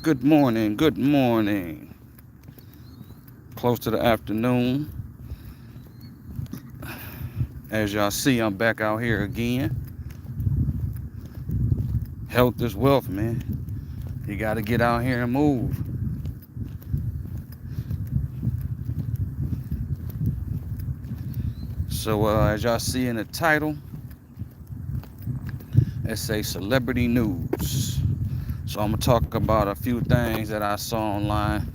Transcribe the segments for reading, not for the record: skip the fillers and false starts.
Good morning, good morning. Close to the afternoon. As y'all see, I'm back out here again. Health is wealth, man. You got to get out here and move. So, as y'all see in the title, it says celebrity news. So, I'm going to talk about a few things that I saw online,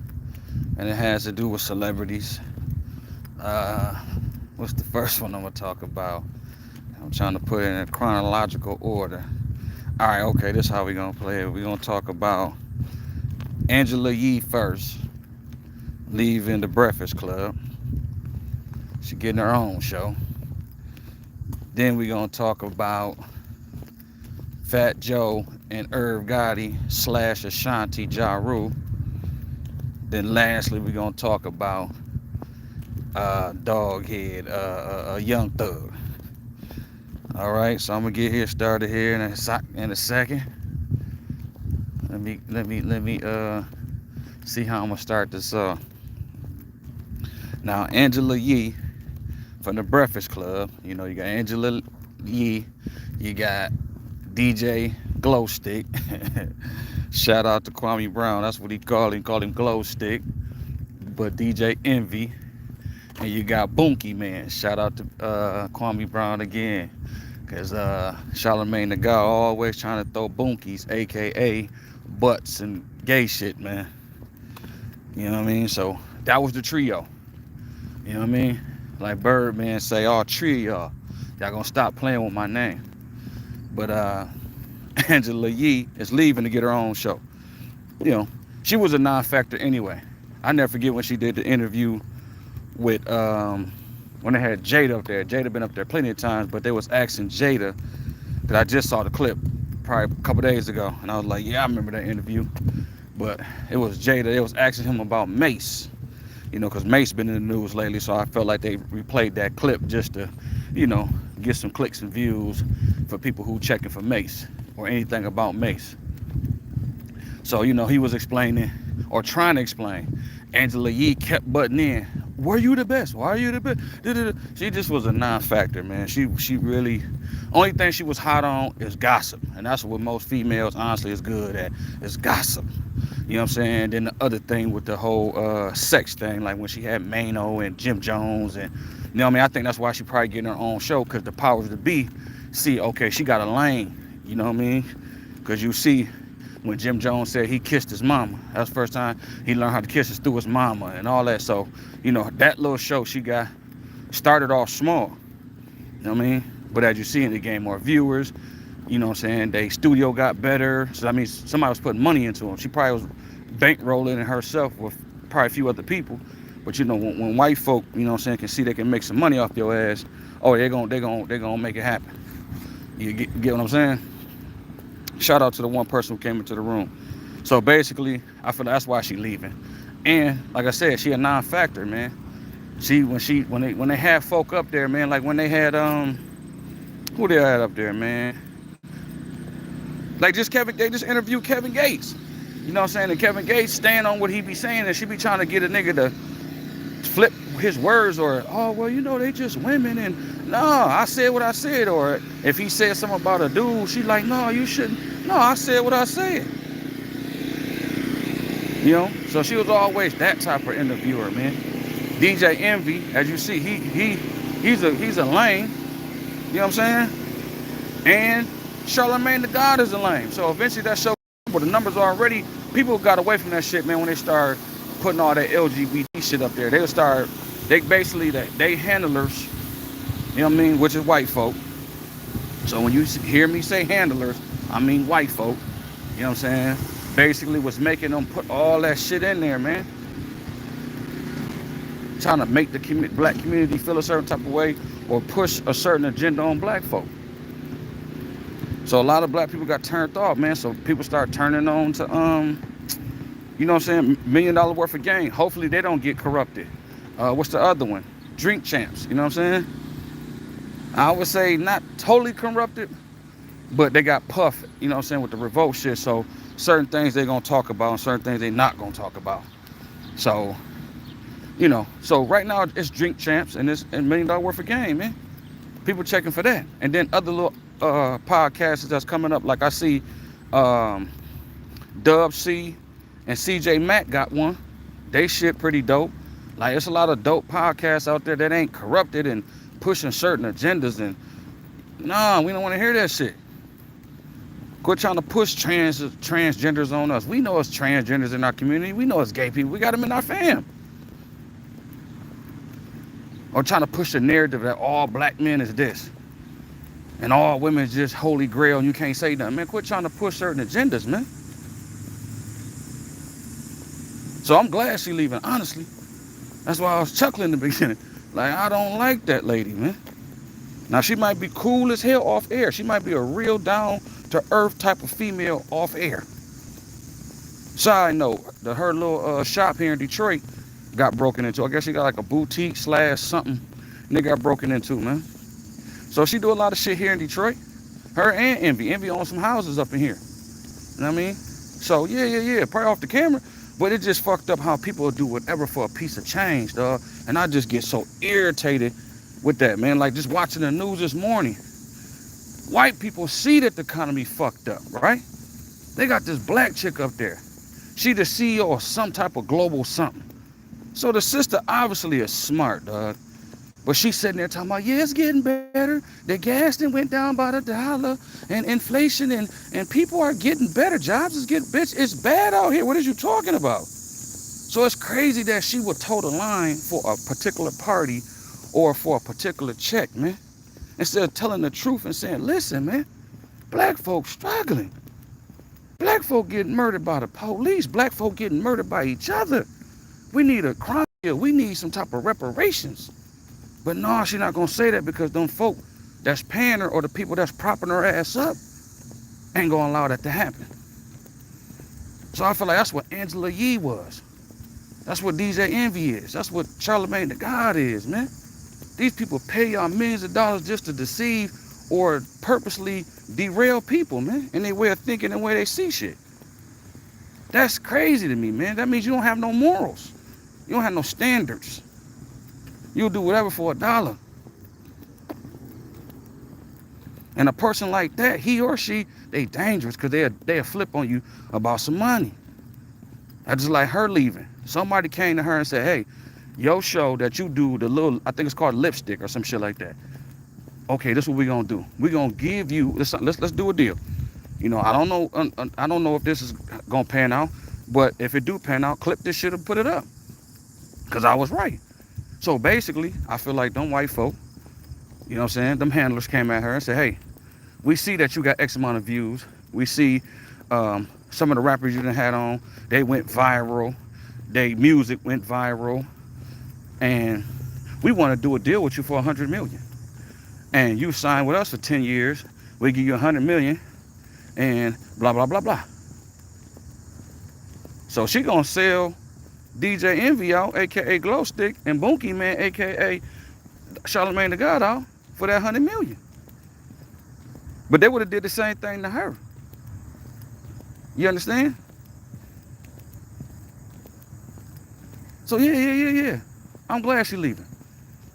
and it has to do with celebrities. Uh, what's the first one I'm going to talk about? I'm trying to put it in a chronological order. All right, okay, this is how we're going to play it. We're going to talk about Angela Yee first, leaving the Breakfast Club. She getting her own show. Then we're going to talk about Fat Joe and Irv Gotti / Ashanti Ja Rule. Then lastly, we're going to talk about Doghead, Young Thug. All right, so I'm going to get here started here in a second. Let me see how I'm going to start this off. Now, Angela Yee from the Breakfast Club. You know, you got Angela Yee, you got DJ Glowstick. Shout out to Kwame Brown. That's what he called him. Called him Glowstick. But DJ Envy. And you got Boonky Man. Shout out to Kwame Brown again. Because Charlamagne the God always trying to throw boonkies, a.k.a. butts and gay shit, man. You know what I mean? So that was the trio. You know what I mean? Like Birdman say, all three of y'all gonna stop playing with my name. But Angela Yee is leaving to get her own show. You know, she was a non-factor anyway. I never forget when she did the interview with when they had Jada up there. Jada been up there plenty of times, but they was asking Jada, that I just saw the clip probably a couple days ago, and I was like, yeah, I remember that interview. But it was Jada. They was asking him about Mace. You know, because Mace been in the news lately, so I felt like they replayed that clip just to, you know, get some clicks and views for people who checking for Mace or anything about Mace. So, you know, he was explaining or trying to explain. Angela Yee kept butting in. Were you the best? Why are you the best? She just was a non-factor, man. She really, only thing she was hot on is gossip. And that's what most females, honestly, is good at, is gossip. You know what I'm saying? Then the other thing with the whole sex thing, like when she had Mano and Jim Jones, and you know what I mean? I think that's why she probably getting her own show, because the powers that be see, okay, she got a lane. You know what I mean? Because you see, when Jim Jones said he kissed his mama, that's the first time he learned how to kiss through his mama and all that. So, you know, that little show she got started off small. You know what I mean? But as you see, it gained more viewers. You know what I'm saying? They studio got better. So, I mean, somebody was putting money into them. She probably was bankrolling it herself with probably a few other people. But, you know, when white folk, you know what I'm saying, can see they can make some money off your ass, oh, they're gonna make it happen. You get what I'm saying? Shout out to the one person who came into the room. So basically, I feel that's why she leaving. And like I said, she a non-factor, man. When they had folk up there, man, like when they had who they had up there, man? Like they just interviewed Kevin Gates. You know what I'm saying? And Kevin Gates stand on what he be saying, and she be trying to get a nigga to flip his words, or, oh, well, you know, they just women, and no, I said what I said. Or if he said something about a dude, she like, no, you shouldn't. No, I said what I said. You know, so she was always that type of interviewer, man. DJ Envy, as you see, he's a lame. You know what I'm saying? And Charlamagne the God is a lame. So eventually that show, but the numbers already, people got away from that shit, man, when they started putting all that LGBT shit up there. They basically, they handlers, you know what I mean, which is white folk. So when you hear me say handlers, I mean white folk. You know what I'm saying? Basically what's making them put all that shit in there, man. Trying to make the black community feel a certain type of way or push a certain agenda on black folk. So a lot of black people got turned off, man. So people start turning on to, you know what I'm saying, $1 million worth of game. Hopefully they don't get corrupted. What's the other one? Drink Champs, you know what I'm saying? I would say not totally corrupted, but they got puffed, you know what I'm saying, with the revolt shit. So certain things they gonna talk about and certain things they not gonna talk about. So, so right now it's Drink Champs and it's $1 million worth of game, man. People checking for that. And then other little podcasts that's coming up, like I see um, Dub C and CJ Mack got one. They shit pretty dope. Like, it's a lot of dope podcasts out there that ain't corrupted and pushing certain agendas. And nah, we don't want to hear that shit. Quit trying to push transgenders on us. We know it's transgenders in our community. We know it's gay people. We got them in our fam. Or trying to push the narrative that all black men is this and all women is just holy grail and you can't say nothing. Man, quit trying to push certain agendas, man. So I'm glad she leaving, honestly. That's why I was chuckling in the beginning. Like, I don't like that lady, man. Now, she might be cool as hell off air. She might be a real down-to-earth type of female off air. Side note, her little shop here in Detroit got broken into. I guess she got like a boutique / something. And they got broken into, man. So she do a lot of shit here in Detroit. Her and Envy. Envy owns some houses up in here. You know what I mean? So, yeah. Probably off the camera. But it just fucked up how people will do whatever for a piece of change, dog. And I just get so irritated with that, man. Like, just watching the news this morning. White people see that the economy fucked up, right? They got this black chick up there. She the CEO of some type of global something. So the sister obviously is smart, dog. But she's sitting there talking about, yeah, it's getting better. The gas then went down by $1 and inflation and people are getting better. Jobs is getting, bitch, it's bad out here. What is you talking about? So it's crazy that she would toe the line for a particular party or for a particular check, man. Instead of telling the truth and saying, listen, man, black folks struggling. Black folk getting murdered by the police. Black folk getting murdered by each other. We need a crime bill. We need some type of reparations. But no, she's not going to say that because them folk that's paying her or the people that's propping her ass up ain't going to allow that to happen. So I feel like that's what Angela Yee was. That's what DJ Envy is. That's what Charlamagne the God is, man. These people pay y'all millions of dollars just to deceive or purposely derail people, man, in their way of thinking and the way they see shit. That's crazy to me, man. That means you don't have no morals. You don't have no standards. You'll do whatever for $1. And a person like that, he or she, they dangerous because they'll flip on you about some money. I just like her leaving. Somebody came to her and said, hey, your show that you do, the little, I think it's called lipstick or some shit like that. Okay, this is what we're going to do. We're going to give you, let's do a deal. You know, I don't know if this is going to pan out, but if it do pan out, clip this shit and put it up. Because I was right. So basically, I feel like them white folk, you know what I'm saying, them handlers came at her and said, hey, we see that you got X amount of views. We see some of the rappers you done had on, they went viral. Their music went viral. And we want to do a deal with you for $100 million. And you sign with us for 10 years. We give you $100 million and blah, blah, blah, blah. So she going to sell DJ Envy out, a.k.a. Glow Stick, and Bunky Man, a.k.a. Charlamagne the God out, for that $100 million. But they would have did the same thing to her. You understand? So yeah. I'm glad she's leaving.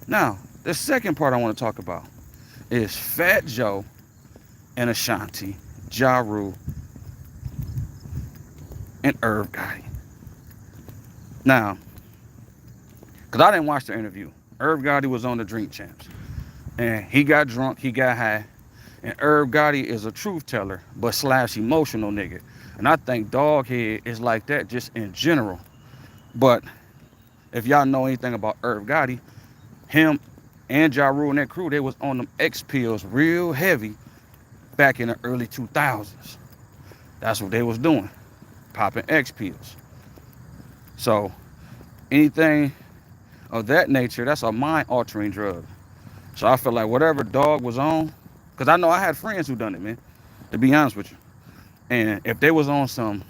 Now, the second part I want to talk about is Fat Joe and Ashanti, Ja Rule, and Irv Gotti. Now, because I didn't watch the interview. Irv Gotti was on the Drink Champs. And he got drunk, he got high. And Irv Gotti is a truth teller, but / emotional nigga. And I think Doghead is like that just in general. But if y'all know anything about Irv Gotti, him and Ja Rule and that crew, they was on them X pills real heavy back in the early 2000s. That's what they was doing, popping X pills. So anything of that nature, that's a mind-altering drug. So I feel like whatever Dog was on, because I know I had friends who done it, man, to be honest with you. And if they was on some,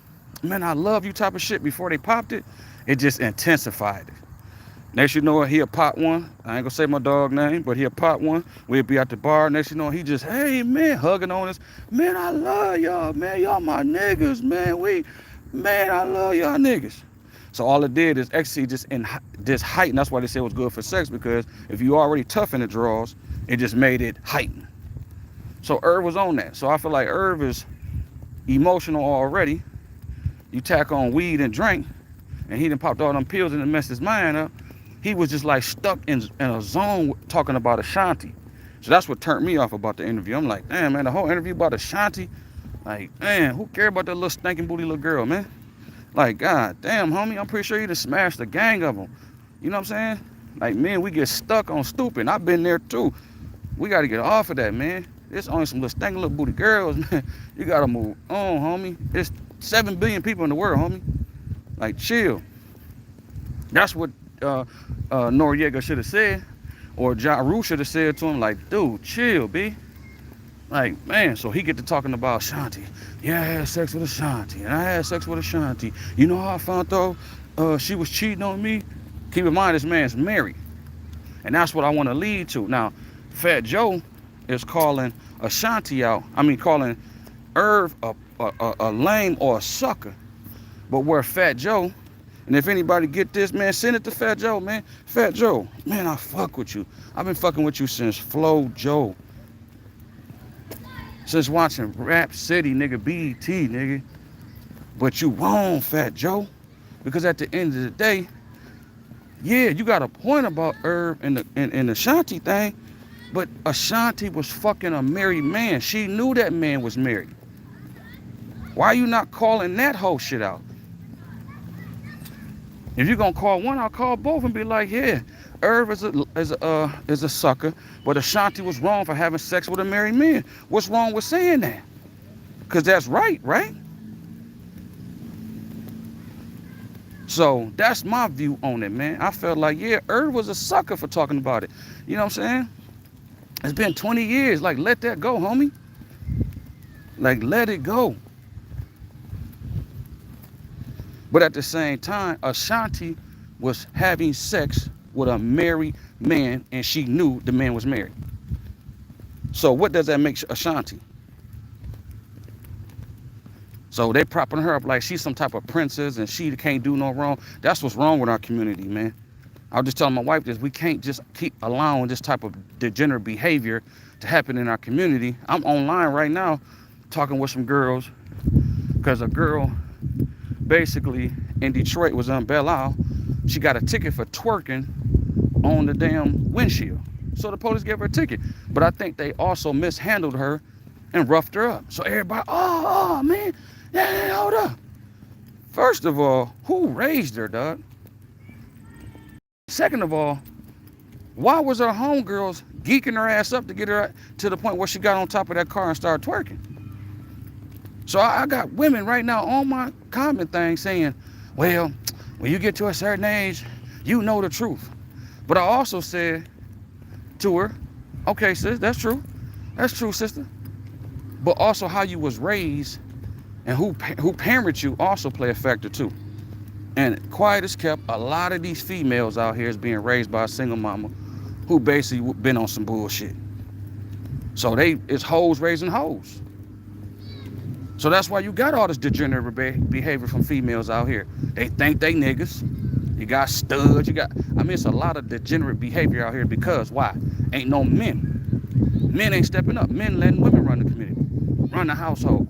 man, I love you type of shit before they popped it, it just intensified it. Next you know it, he'll pop one. I ain't gonna say my dog name, but he'll pop one. We'll be at the bar. Next you know he just, hey man, hugging on us. Man, I love y'all, man. Y'all my niggas, man. Man, I love y'all niggas. So all it did is ecstasy just in this heighten. That's why they say it was good for sex, because if you already tough in the draws, it just made it heighten. So Irv was on that. So I feel like Irv is emotional already. You tack on weed and drink, and he done popped all them pills and it messed his mind up. He was just like stuck in a zone talking about Ashanti. So that's what turned me off about the interview. I'm like, damn, man, the whole interview about Ashanti? Like, man, who care about that little stinking booty little girl, man? Like, god damn, homie, I'm pretty sure you done smashed a gang of them. You know what I'm saying? Like, man, we get stuck on stupid. I've been there too. We got to get off of that, man. There's only some little stinking little booty girls, man. You got to move on, homie. There's 7 billion people in the world, homie. Like, chill. That's what Noriega should have said, or Ja Rule should have said to him, like, dude, chill, B. Like, man, so he get to talking about Ashanti. Yeah, I had sex with Ashanti, and I had sex with Ashanti. You know how I found out she was cheating on me? Keep in mind, this man's married. And that's what I want to lead to. Now, Fat Joe is calling Ashanti out. I mean, calling Irv a lame or a sucker. But where Fat Joe, and if anybody get this, man, send it to Fat Joe, man. Fat Joe, man, I fuck with you. I've been fucking with you since Flo Joe. Since watching Rap City, nigga, BET, nigga. But you wrong, Fat Joe. Because at the end of the day, yeah, you got a point about Irv and the Ashanti thing, but Ashanti was fucking a married man. She knew that man was married. Why are you not calling that whole shit out? If you're gonna call one, I'll call both and be like, yeah, Irv is a sucker, but Ashanti was wrong for having sex with a married man. What's wrong with saying that? Because that's right, right? So that's my view on it, man. I felt like, yeah, Irv was a sucker for talking about it. You know what I'm saying? It's been 20 years. Like, let that go, homie. Like, let it go. But at the same time, Ashanti was having sex with a married man, and she knew the man was married. So what does that make Ashanti? So they propping her up like she's some type of princess and she can't do no wrong. That's what's wrong with our community, man. I was just telling my wife this. We can't just keep allowing this type of degenerate behavior to happen in our community. I'm online right now talking with some girls because a girl basically in Detroit was on Belle Isle. She got a ticket for twerking on the damn windshield. So the police gave her a ticket. But I think they also mishandled her and roughed her up. So everybody, oh man, yeah, hold up. First of all, who raised her, dog? Second of all, why was her homegirls geeking her ass up to get her to the point where she got on top of that car and started twerking? So I got women right now on my comment thing saying, well, when you get to a certain age, you know the truth. But I also said to her, okay, sis, that's true. That's true, sister. But also how you was raised and who parented you also play a factor too. And quiet as kept, a lot of these females out here is being raised by a single mama who basically been on some bullshit. So it's hoes raising hoes. So that's why you got all this degenerate behavior from females out here. They think they niggas. You got studs. It's a lot of degenerate behavior out here because why? Ain't no men. Men ain't stepping up. Men letting women run the community, run the household.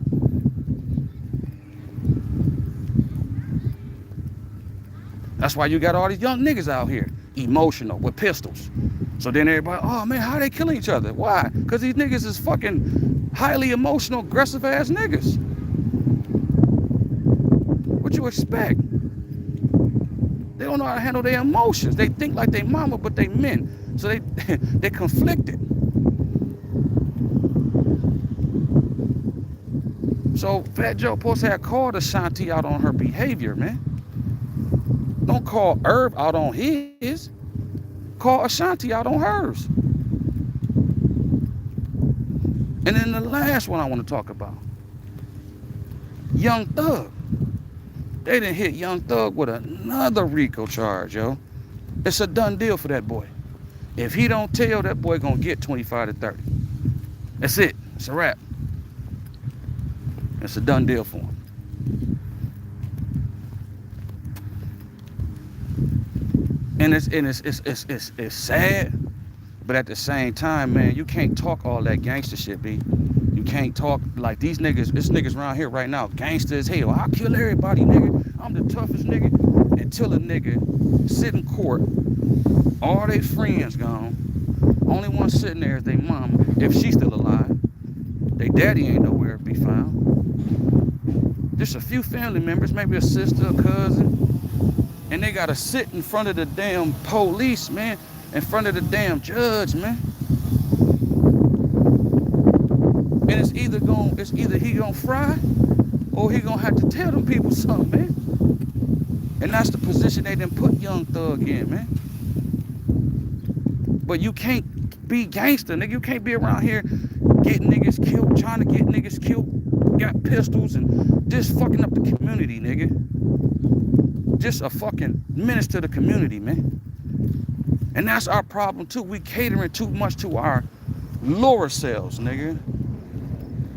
That's why you got all these young niggas out here, emotional, with pistols. So then everybody, oh man, how they killing each other? Why? Because these niggas is fucking highly emotional, aggressive ass niggas. What you expect? They don't know how to handle their emotions. They think like they mama, but they men. So they conflicted. So Fat Joe supposed to have called Ashanti out on her behavior, man. Don't call Irv out on his. Call Ashanti out on hers. And then the last one I want to talk about, Young Thug. They done hit Young Thug with another RICO charge, yo. It's a done deal for that boy. If he don't tell, that boy gonna get 25 to 30. That's it. It's a wrap. It's a done deal for him. And it's sad, but at the same time, man, you can't talk all that gangster shit, B. You can't talk like these niggas. This niggas around here right now, gangster as hell. I'll kill everybody, nigga. I'm the toughest nigga. Until a nigga sit in court, all their friends gone. Only one sitting there is their mama, if she's still alive. Their daddy ain't nowhere to be found. Just a few family members, maybe a sister, a cousin. And they gotta sit in front of the damn police, man. In front of the damn judge, man. And it's either he gonna fry or he gonna have to tell them people something, man. And that's the position they done put Young Thug in, man. But you can't be gangster, nigga. You can't be around here getting niggas killed, trying to get niggas killed, got pistols, and just fucking up the community, nigga. Just a fucking menace to the community, man. And that's our problem, too. We catering too much to our lower selves, nigga.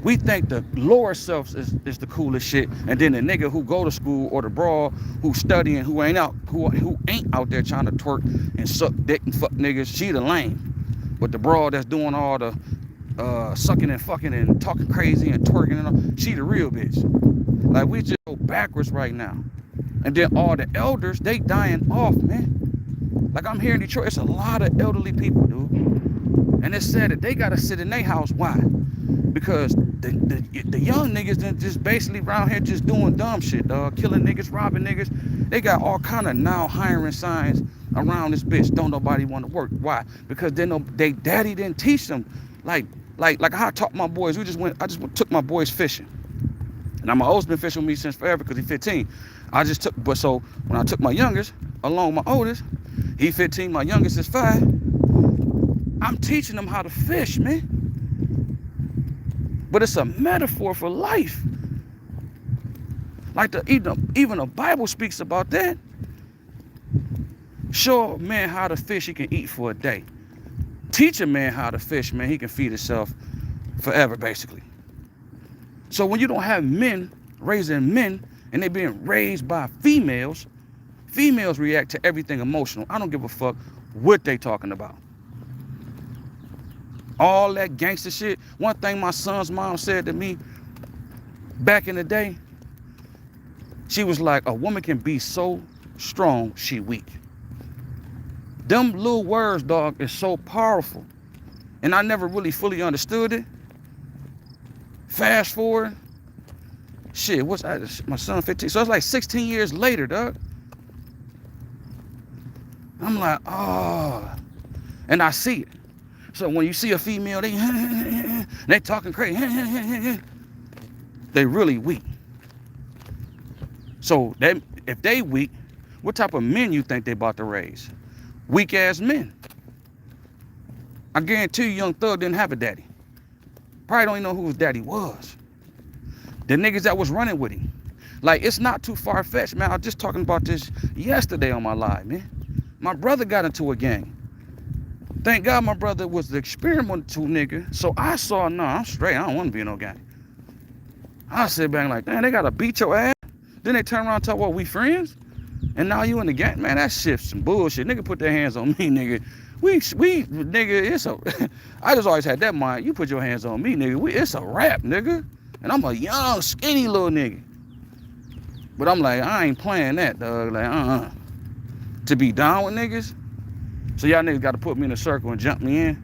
We think the lower selves is the coolest shit, and then the nigga who go to school or the broad who studying, who ain't out there trying to twerk and suck dick and fuck niggas, she the lame. But the broad that's doing all the sucking and fucking and talking crazy and twerking and all, she the real bitch. Like, we just go backwards right now. And then all the elders, they dying off, man. Like, I'm here in Detroit, it's a lot of elderly people, dude. And it's sad that they gotta sit in their house. Why? Because the young niggas just basically around here just doing dumb shit, dog. Killing niggas, robbing niggas. They got all kind of now hiring signs around this bitch. Don't nobody want to work. Why? Because they daddy didn't teach them. Like how I taught my boys. I just took my boys fishing. Now my oldest been fishing with me since forever because he's 15. So when I took my youngest along with my oldest, he 15, my youngest is 5. I'm teaching them how to fish, man. But it's a metaphor for life. Like even the Bible speaks about that. Show a man how to fish, he can eat for a day. Teach a man how to fish, man, he can feed himself forever, basically. So when you don't have men raising men and they being raised by females react to everything emotional. I don't give a fuck what they talking about. All that gangster shit. One thing my son's mom said to me back in the day, she was like, a woman can be so strong, she weak. Them little words, dog, is so powerful. And I never really fully understood it. Fast forward, shit, my son 15, so it's like 16 years later, dog. I'm like, oh, and I see it. So when you see a female, they talking crazy, they really weak. So if they weak, what type of men you think they about to raise? Weak ass men. I guarantee you Young Thug didn't have a daddy. Probably don't even know who his daddy was. The niggas that was running with him. Like, it's not too far-fetched, man. I was just talking about this yesterday on my live, man. My brother got into a gang. Thank God my brother was the experimental nigga. So I saw, no, I'm straight. I don't want to be in no gang. I sit back like, man, they got to beat your ass. Then they turn around and talk, well, we friends? And now you in the gang? Man, that shit's some bullshit. Nigga put their hands on me, nigga. We nigga, I just always had that mind. You put your hands on me, nigga. It's a rap, nigga. And I'm a young, skinny little nigga. But I'm like, I ain't playing that, dog. Like, To be down with niggas? So y'all niggas got to put me in a circle and jump me in?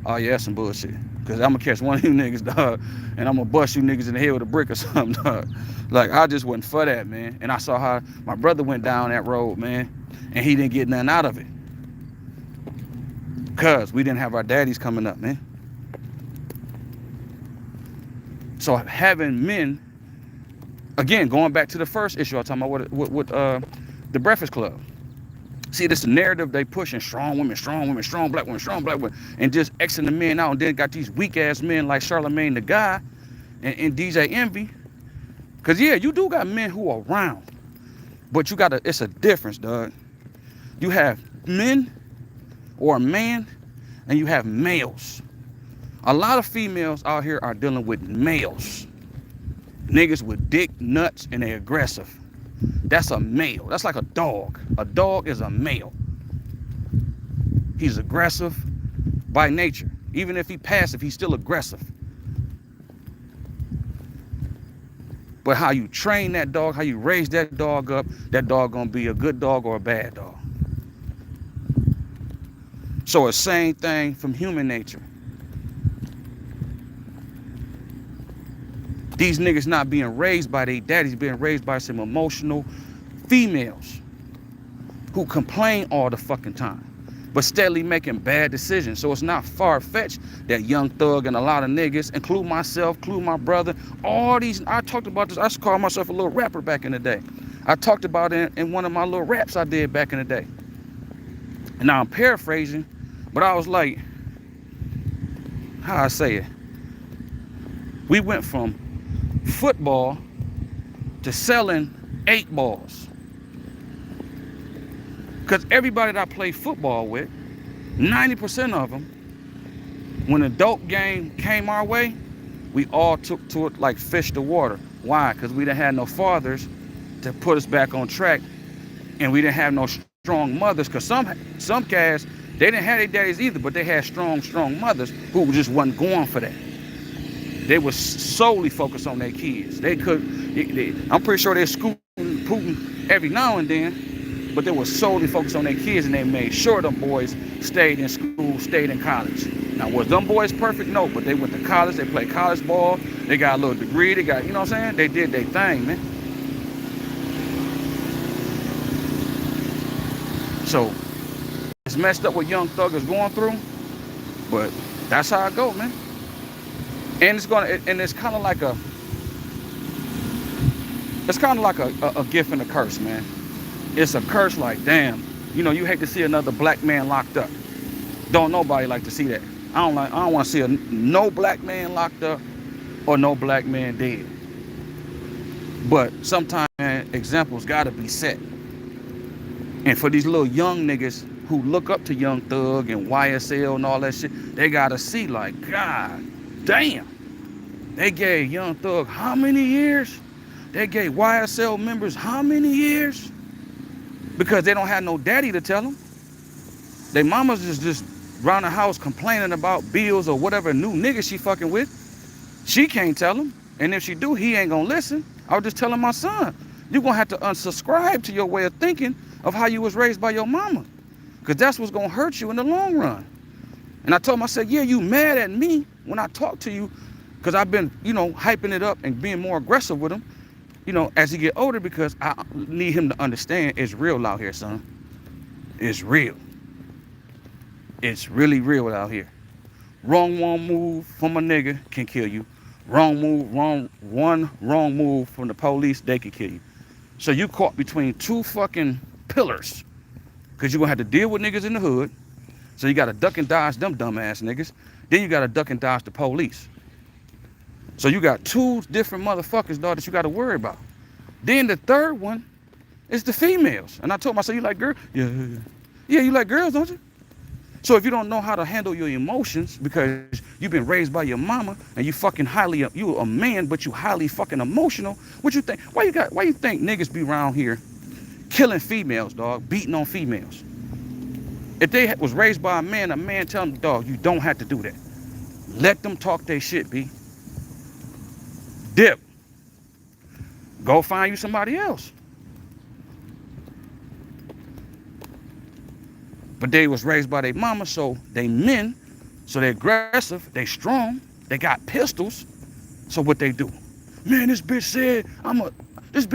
Oh, yeah, that's some bullshit. Because I'm going to catch one of you niggas, dog, and I'm going to bust you niggas in the head with a brick or something, dog. Like, I just wasn't for that, man. And I saw how my brother went down that road, man, and he didn't get nothing out of it. Because we didn't have our daddies coming up, man. So having men, again, going back to the first issue I was talking about with the Breakfast Club. See, this narrative they pushing, strong women, strong black women, strong black women, and just Xing the men out, and then got these weak ass men like Charlamagne the Guy and DJ Envy. Cause yeah, you do got men who are around, but it's a difference, dog. You have men or a man, and you have males. A lot of females out here are dealing with males. Niggas with dick, nuts, and they aggressive. That's a male. That's like a dog. A dog is a male. He's aggressive by nature. Even if he's passive, he's still aggressive. But how you train that dog, how you raise that dog up, that dog gonna be a good dog or a bad dog. So it's same thing from human nature. These niggas not being raised by their daddies, being raised by some emotional females who complain all the fucking time, but steadily making bad decisions. So it's not far-fetched that Young Thug and a lot of niggas, include myself, include my brother, all these, I talked about this, I used to call myself a little rapper back in the day. I talked about it in one of my little raps I did back in the day. And now I'm paraphrasing, but I was like, how I say it? We went from football to selling 8 balls. Because everybody that I play football with, 90% of them, when a dope game came our way, we all took to it like fish to water. Why? Because we didn't have no fathers to put us back on track, and we didn't have no strong mothers. Because some cats, they didn't have their daddies either, but they had strong mothers who just wasn't going for that. They were solely focused on their kids. They could, I'm pretty sure they're scooting Putin every now and then, but they were solely focused on their kids, and they made sure them boys stayed in school, stayed in college. Now, was them boys perfect? No, but they went to college, they played college ball, they got a little degree, they got, you know what I'm saying? They did their thing, man. So, it's messed up what Young Thug is going through, but that's how it go, man. And it's kind of like a gift and a curse, man. It's a curse like, damn, you know, you hate to see another black man locked up. Don't nobody like to see that. I don't want to see no black man locked up or no black man dead. But sometimes, man, examples gotta be set. And for these little young niggas who look up to Young Thug and YSL and all that shit, they gotta see like, God damn, they gave Young Thug how many years? They gave YSL members how many years? Because they don't have no daddy to tell them. Their mamas just around the house complaining about bills or whatever new nigga she fucking with. She can't tell him. And if she do, he ain't gonna listen. I was just telling my son, you're gonna have to unsubscribe to your way of thinking of how you was raised by your mama. Because that's what's gonna hurt you in the long run. And I told him, I said, yeah, you mad at me when I talk to you, because I've been, you know, hyping it up and being more aggressive with him, you know, as he get older, because I need him to understand it's real out here, son. It's real. It's really real out here. Wrong one move from a nigga can kill you. Wrong move from the police, they can kill you. So you caught between two fucking pillars, because you're gonna have to deal with niggas in the hood. So you gotta duck and dodge them dumbass niggas. Then you gotta duck and dodge the police. So you got two different motherfuckers, dog, that you gotta worry about. Then the third one is the females. And I told myself, you like girls? Yeah, you like girls, don't you? So if you don't know how to handle your emotions because you've been raised by your mama and you a man, but you highly fucking emotional, what you think? Why you think niggas be around here killing females, dog, beating on females? If they was raised by a man tell them, dog, you don't have to do that. Let them talk their shit, B. Dip. Go find you somebody else. But they was raised by their mama, so they men, so they're aggressive, they strong, they got pistols. So what they do? Man, this bitch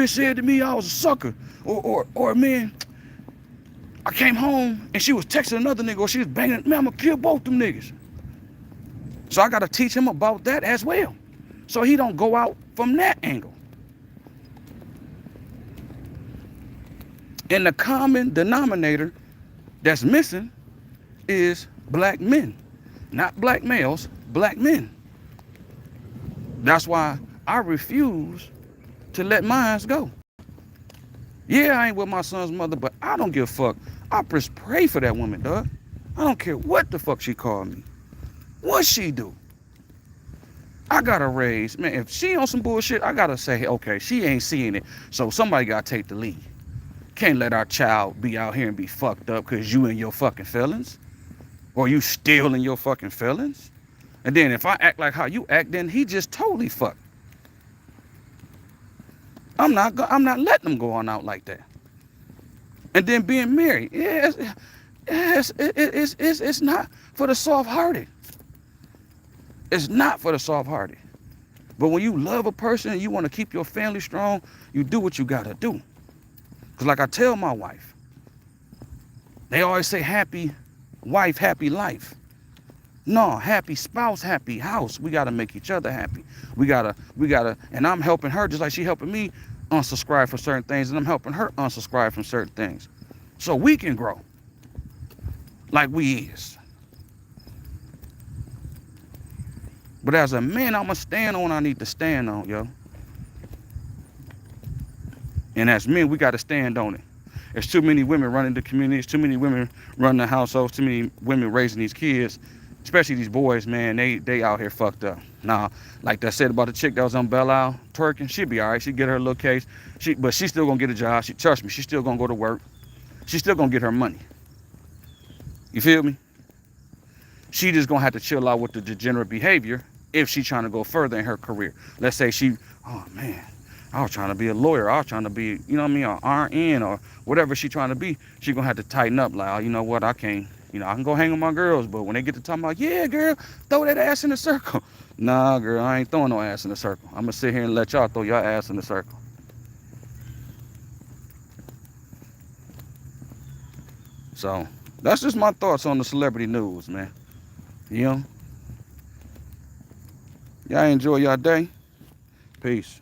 said to me I was a sucker. Or man, I came home and she was texting another nigga, or she was banging, man, I'm gonna kill both them niggas. So I gotta teach him about that as well, so he don't go out from that angle. And the common denominator that's missing is black men. Not black males, black men. That's why I refuse to let mine go. Yeah, I ain't with my son's mother, but I don't give a fuck. I just pray for that woman, dog. I don't care what the fuck she called me. What she do? I gotta raise, man, if she on some bullshit, I gotta say, okay, she ain't seeing it. So somebody gotta take the lead. Can't let our child be out here and be fucked up because you in your fucking feelings. Or you still in your fucking feelings. And then if I act like how you act, then he just totally fucked. I'm not letting them go on out like that. And then being married, it's not for the soft-hearted. It's not for the soft-hearted. But when you love a person and you want to keep your family strong, you do what you got to do. Because like I tell my wife, they always say happy wife, happy life. No, happy spouse, happy house. We got to make each other happy. We got to, and I'm helping her just like she helping me unsubscribe from certain things, and I'm helping her unsubscribe from certain things. So we can grow like we is. But as a man, I'm going to stand on what I need to stand on, yo. And as men, we got to stand on it. There's too many women running the communities, too many women running the households, too many women raising these kids, especially these boys, man. They out here fucked up. Now, like I said about the chick that was on Belle Isle twerking, she'd be all right. She'd get her little case. But she's still going to get a job. Trust me, she's still going to go to work. She's still going to get her money. You feel me? She just going to have to chill out with the degenerate behavior if she's trying to go further in her career. Let's say oh man, I was trying to be a lawyer. I was trying to be, you know what I mean, an RN or whatever she's trying to be. She's going to have to tighten up. Like, oh, you know what, I can't, I can go hang with my girls, but when they get to talking about, yeah, girl, throw that ass in the circle. Nah, girl, I ain't throwing no ass in the circle. I'm going to sit here and let y'all throw your ass in the circle. So, that's just my thoughts on the celebrity news, man. You know? Y'all enjoy y'all day. Peace.